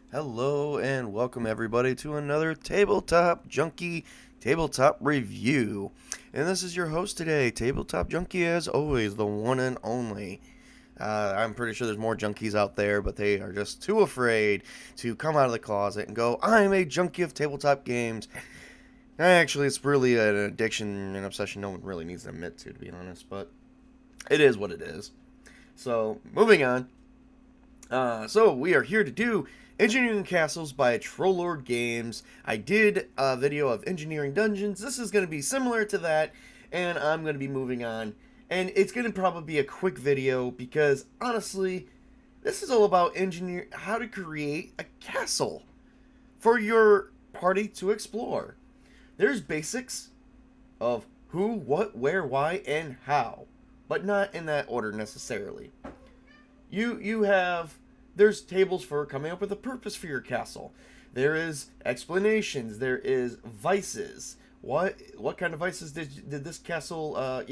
Hello and welcome everybody to another Tabletop Junkie tabletop review. And this is your host today, Tabletop Junkie, as always, the one and only. I'm pretty sure there's more junkies out there, but they are just too afraid to come out of the closet and go, I'm a junkie of tabletop games. Actually, it's really an addiction and obsession no one really needs to admit to be honest, but it is what it is. So, moving on. So we are here to do Engineering Castles by Trollord Games. I did a video of Engineering Dungeons. This is going to be similar to that, and I'm going to be moving on. And it's going to probably be a quick video because, honestly, this is all about how to create a castle for your party to explore. There's basics of who, what, where, why, and how, but not in that order necessarily. You have there's tables for coming up with a purpose for your castle. There is explanations. There is vices. What kind of vices did this castle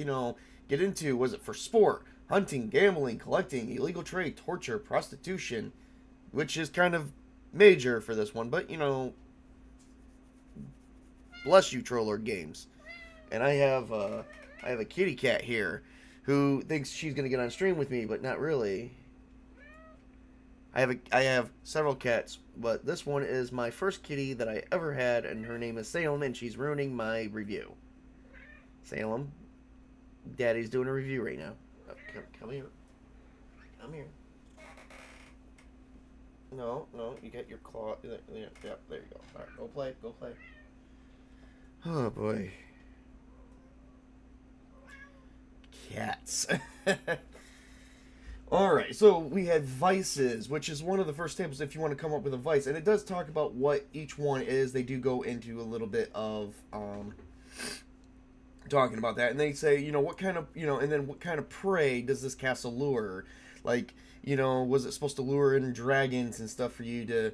get into? Was it for sport, hunting, gambling, collecting, illegal trade, torture, prostitution, which is kind of major for this one, but bless you, Trollord Games. And I have a kitty cat here who thinks she's gonna get on stream with me, but not really. I have several cats, but this one is my first kitty that I ever had, and her name is Salem, and she's ruining my review. Salem, Daddy's doing a review right now. Oh, come here. Come here. No, you got your claw. Yeah, there you go. All right, go play. Oh boy, cats. Alright, so we had vices, which is one of the first tables if you want to come up with a vice. And it does talk about what each one is. They do go into a little bit of talking about that. And they say, what kind of, and then what kind of prey does this castle lure? Like, was it supposed to lure in dragons and stuff for you to,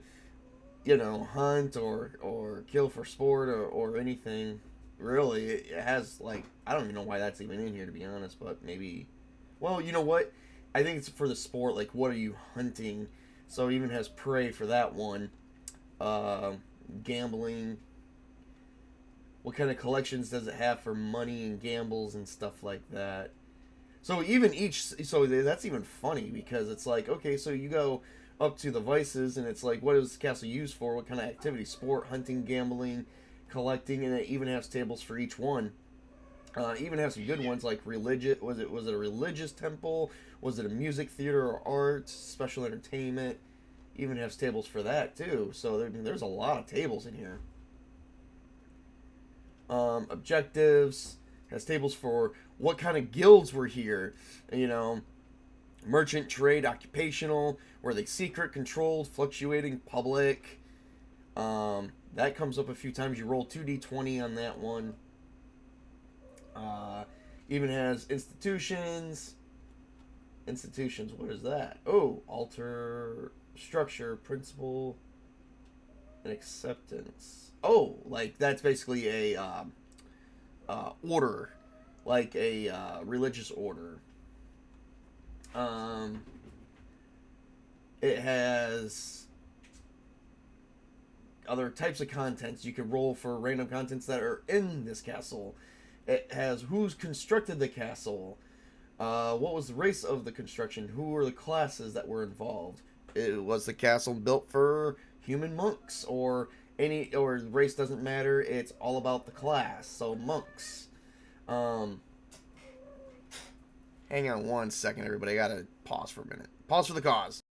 hunt or kill for sport or anything? Really, it has, like, I don't even know why that's even in here, to be honest, but maybe, well, you know what? I think it's for the sport, like what are you hunting? So it even has prey for that one. Gambling. What kind of collections does it have for money and gambles and stuff like that? So that's even funny because it's like, okay, so you go up to the vices and it's like, what is the castle used for? What kind of activity? Sport, hunting, gambling, collecting, and it even has tables for each one. Even have some good ones like religious. Was it a religious temple? Was it a music theater or arts? Special entertainment. Even has tables for that too. So there's a lot of tables in here. Objectives has tables for what kind of guilds were here. Merchant, trade, occupational. Were they secret, controlled, fluctuating, public? That comes up a few times. You roll 2d20 on that one. Even has institutions. Institutions, what is that? Oh, alter, structure, principle, and acceptance. Oh, like that's basically a order, like a religious order. It has other types of contents. You can roll for random contents that are in this castle. It has who's constructed the castle, what was the race of the construction, who were the classes that were involved. Was the castle built for human monks or race doesn't matter. It's all about the class. So monks. Hang on one second, everybody. I gotta pause for a minute. Pause for the cause.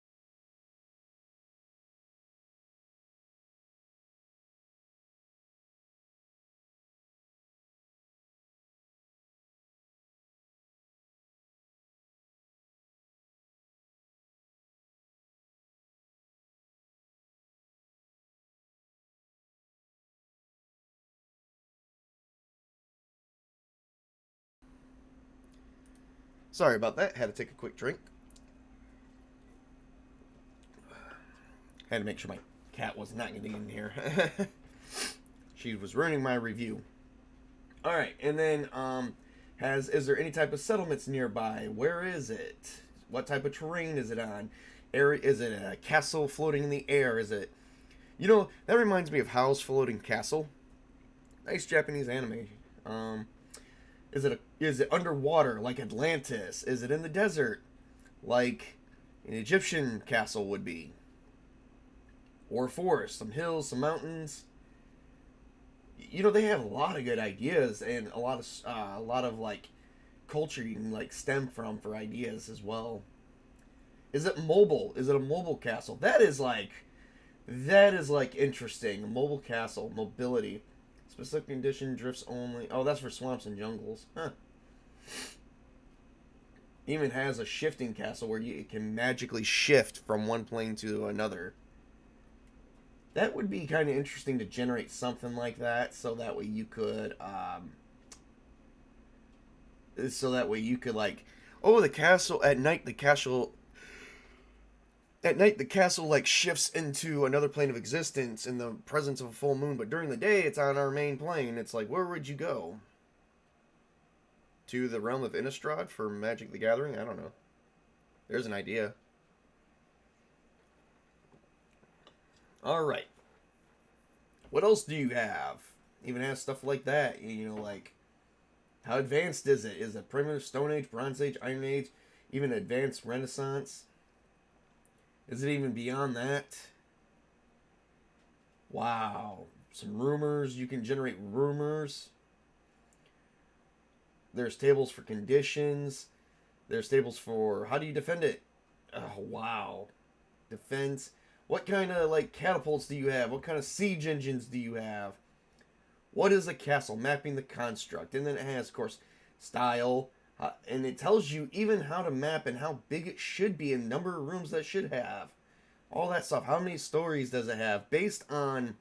Sorry about that. Had to take a quick drink. Had to make sure my cat was not getting in here. She was ruining my review. All right, and then is there any type of settlements nearby? Where is it? What type of terrain is it on? Is it a castle floating in the air? Is it You know, that reminds me of Howl's Floating Castle. Nice Japanese anime. Um, is it underwater like Atlantis? Is it in the desert like an Egyptian castle would be? Or a forest, some hills, some mountains. You know, they have a lot of good ideas and a lot of like culture you can like stem from for ideas as well. Is it mobile? Is it a mobile castle? That is like interesting. A mobile castle, mobility. Specific condition, drifts only. Oh, that's for swamps and jungles. Huh. Even has a shifting castle where you can magically shift from one plane to another. That would be kind of interesting to generate something like that, so that way you could, like, oh, the castle at night. The castle like shifts into another plane of existence in the presence of a full moon, but during the day it's on our main plane. It's like, where would you go? To the realm of Innistrad for Magic the Gathering? I don't know. There's an idea. All right. What else do you have? Even has stuff like that. You know, like, how advanced is it? Is it primitive, Stone Age, Bronze Age, Iron Age, even advanced Renaissance? Is it even beyond that? Wow. Some rumors. You can generate rumors. There's tables for conditions. There's tables for how do you defend it? Oh, wow. Defense. What kind of like catapults do you have? What kind of siege engines do you have? What is a castle? Mapping the construct. And then it has, of course, style. And it tells you even how to map and how big it should be and number of rooms that should have. All that stuff. How many stories does it have? And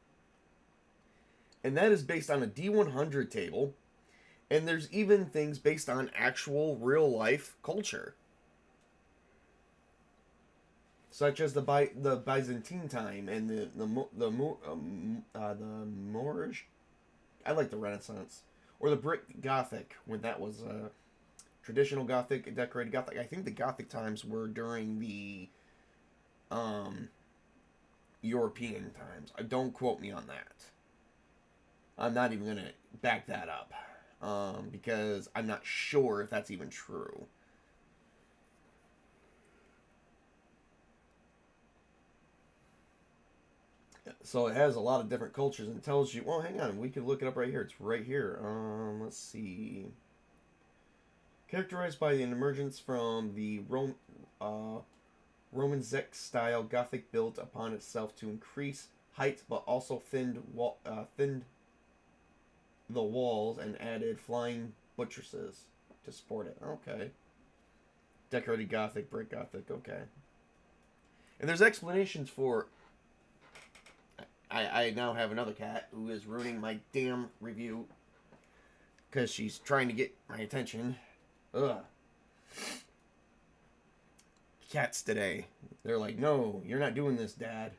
that is based on a D100 table. And there's even things based on actual real life culture. Such as the Byzantine time and the Moorish. I like the Renaissance. Or the brick Gothic, when that was traditional Gothic, decorated Gothic. I think the Gothic times were during the European times. Don't quote me on that. I'm not even going to back that up. Because I'm not sure if that's even true. So it has a lot of different cultures and tells you, well, hang on, we can look it up right here. It's right here. Let's see. Characterized by an emergence from the Roman Czech style Gothic built upon itself to increase height, but also thinned the walls and added flying buttresses to support it. Okay. Decorated Gothic, brick Gothic, okay. And there's explanations for... I now have another cat who is ruining my damn review because she's trying to get my attention. Ugh. Cats today. They're like, no, you're not doing this, Dad.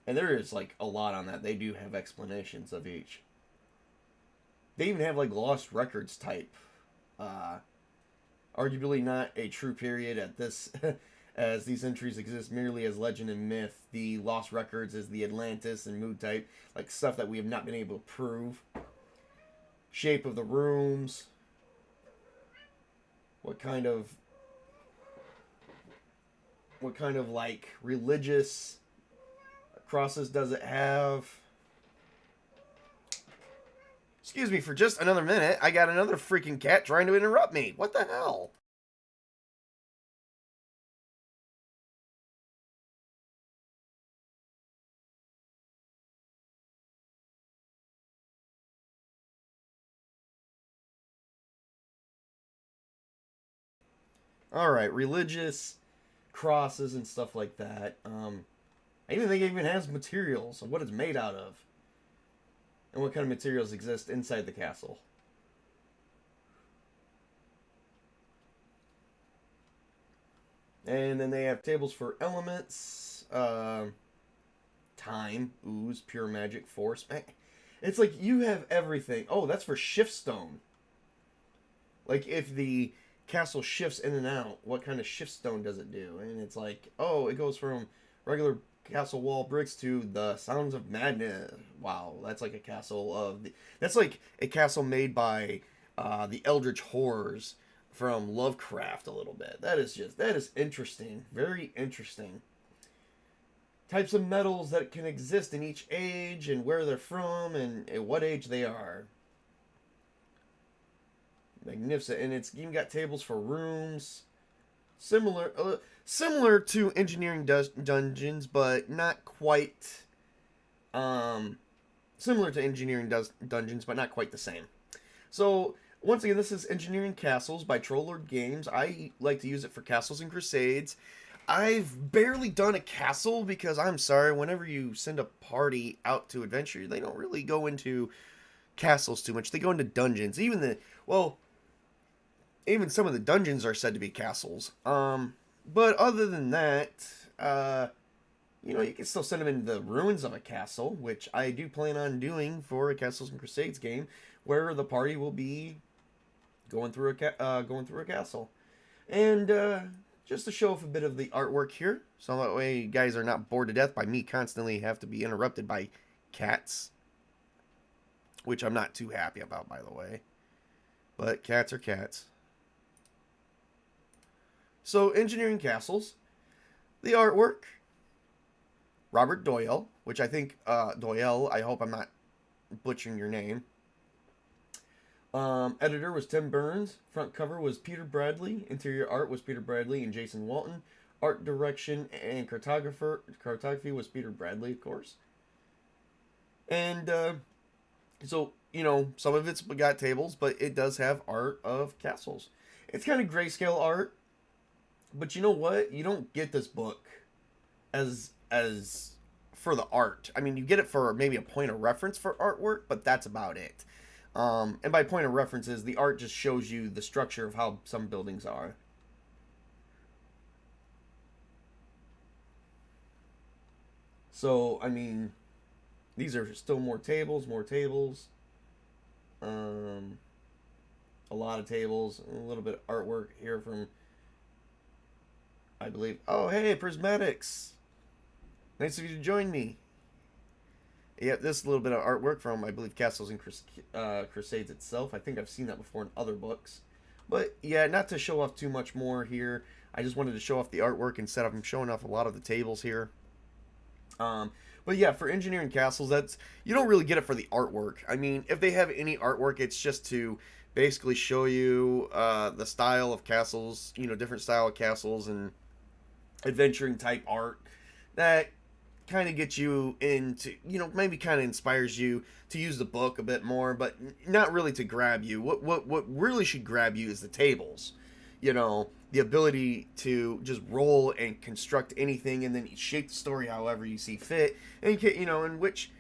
And there is, like, a lot on that. They do have explanations of each. They even have, like, lost records type. Arguably not a true period at this... as these entries exist merely as legend and myth. The lost records is the Atlantis and mood type. Like, stuff that we have not been able to prove. Shape of the rooms. What kind of, like, religious crosses does it have? Excuse me for just another minute. I got another freaking cat trying to interrupt me. What the hell? Alright, religious crosses and stuff like that. I even think it even has materials of what it's made out of. And what kind of materials exist inside the castle. And then they have tables for elements. Time, ooze, pure magic, force. It's like you have everything. Oh, that's for shift stone. Like if the castle shifts in and out, what kind of shift stone does it do? And it's like, oh, it goes from regular castle wall bricks to the Sounds of Madness. Wow, that's like a castle that's like a castle made by the Eldritch Horrors from Lovecraft a little bit. That is interesting. Very interesting. Types of metals that can exist in each age and where they're from and at what age they are. Magnificent. And it's even got tables for rooms. Similar to Engineering Dungeons, but not quite. Similar to Engineering Dungeons, but not quite the same. So, once again, this is Engineering Castles by Troll Games. I like to use it for Castles and Crusades. I've barely done a castle because, I'm sorry, whenever you send a party out to adventure, they don't really go into castles too much. They go into dungeons. Even some of the dungeons are said to be castles. But other than that, you can still send them into the ruins of a castle, which I do plan on doing for a Castles and Crusades game, where the party will be going through a castle. And just to show off a bit of the artwork here, so that way you guys are not bored to death by me constantly have to be interrupted by cats, which I'm not too happy about, by the way. But cats are cats. So, Engineering Castles, the artwork, Robert Doyle, which I think, Doyle, I hope I'm not butchering your name. Editor was Tim Burns. Front cover was Peter Bradley. Interior art was Peter Bradley and Jason Walton. Art direction and cartography was Peter Bradley, of course. And, so, some of it's got tables, but it does have art of castles. It's kind of grayscale art. But you know what? You don't get this book as for the art. I mean, you get it for maybe a point of reference for artwork, but that's about it. And by point of reference is the art just shows you the structure of how some buildings are. So, I mean, these are still more tables. A lot of tables. A little bit of artwork here from, I believe. Oh, hey, Prismatics. Nice of you to join me. Yeah, this little bit of artwork from, I believe, Castles and Crusades itself. I think I've seen that before in other books. But, yeah, not to show off too much more here. I just wanted to show off the artwork instead of showing off a lot of the tables here. But, yeah, for Engineering Castles, you don't really get it for the artwork. I mean, if they have any artwork, it's just to basically show you the style of castles, different style of castles and adventuring type art that kind of gets you into, maybe kind of inspires you to use the book a bit more, but not really to grab you. What really should grab you is the tables. The ability to just roll and construct anything and then shape the story however you see fit. And, in which,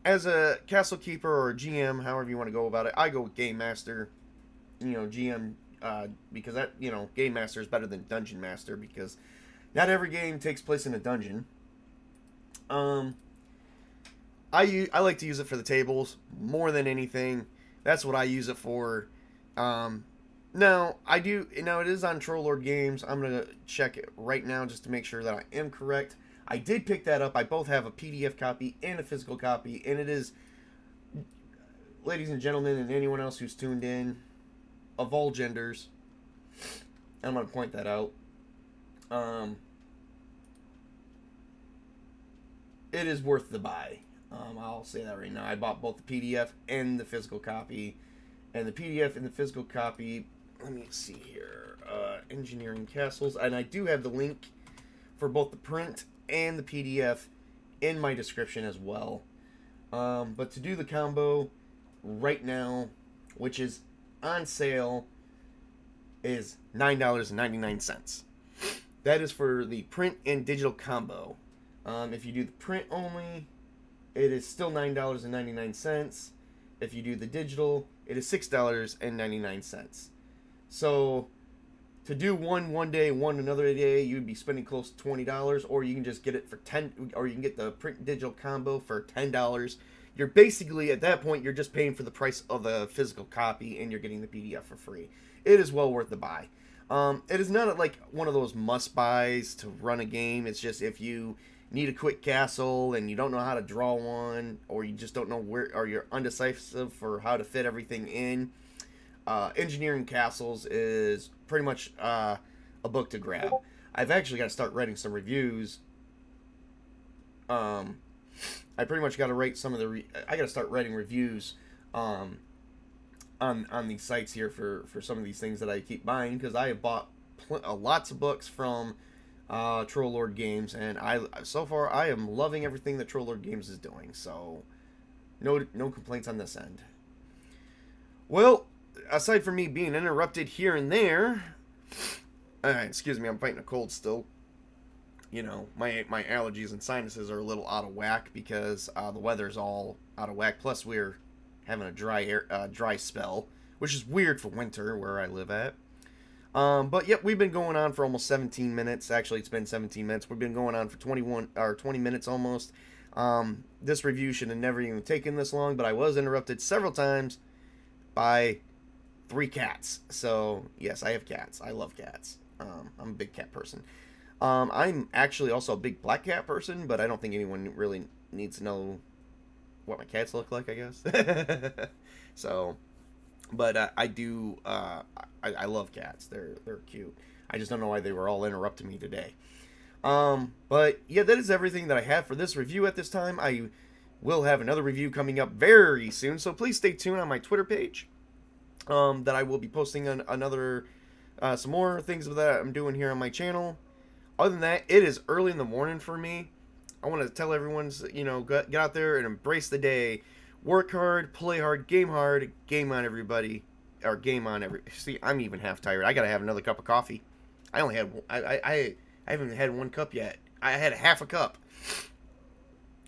as a castle keeper or a GM, however you want to go about it, I go with Game Master, GM, because that, Game Master is better than Dungeon Master because not every game takes place in a dungeon. I like to use it for the tables more than anything. That's what I use it for. Now it is on Troll Lord Games. I'm gonna check it right now just to make sure that I am correct. I did pick that up. I both have a PDF copy and a physical copy, and it is, ladies and gentlemen, and anyone else who's tuned in, of all genders. I'm gonna point that out. It is worth the buy. I'll say that right now. I bought both the PDF and the physical copy. And the PDF and the physical copy, let me see here. Engineering Castles. And I do have the link for both the print and the PDF in my description as well. But to do the combo right now, which is on sale, is $9.99. That is for the print and digital combo. If you do the print only, it is still $9.99. If you do the digital, it is $6.99. So, to do one day, one another day, you'd be spending close to $20, or you can just get it for or you can get the print digital combo for $10. You're basically, at that point, you're just paying for the price of the physical copy, and you're getting the PDF for free. It is well worth the buy. It is not like one of those must buys to run a game. It's just if you need a quick castle and you don't know how to draw one, or you just don't know where, or you're undecisive for how to fit everything in, engineering castles is pretty much a book to grab. I've actually got to start writing some reviews. I pretty much got to write some of the. I got to start writing reviews on these sites here for some of these things that I keep buying, because I have bought lots of books from Troll Lord Games, and so far I am loving everything that Troll Lord Games is doing. So no complaints on this end. Well, aside from me being interrupted here and there, excuse me, I'm fighting a cold still. You know, my allergies and sinuses are a little out of whack because the weather's all out of whack. Plus, we're having a dry spell, which is weird for winter where I live at. But yep, we've been going on for almost 17 minutes. Actually, it's been 17 minutes. We've been going on for 20 minutes almost. This review should have never even taken this long, but I was interrupted several times by 3 cats. So yes, I have cats. I love cats. I'm a big cat person. I'm actually also a big black cat person, but I don't think anyone really needs to know what my cats look like, I guess. So, but I do. I love cats. They're cute. I just don't know why they were all interrupting me today. But yeah, that is everything that I have for this review at this time. I will have another review coming up very soon, so please stay tuned on my Twitter page. That I will be posting another some more things that I'm doing here on my channel. Other than that, it is early in the morning for me. I want to tell everyone, you know, get out there and embrace the day. Work hard, play hard, game on everybody. Or game on every... See, I'm even half tired. I gotta have another cup of coffee. I only had... I haven't had 1 cup yet. I had half a cup.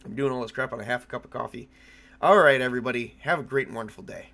I'm doing all this crap on a half a cup of coffee. Alright, everybody. Have a great and wonderful day.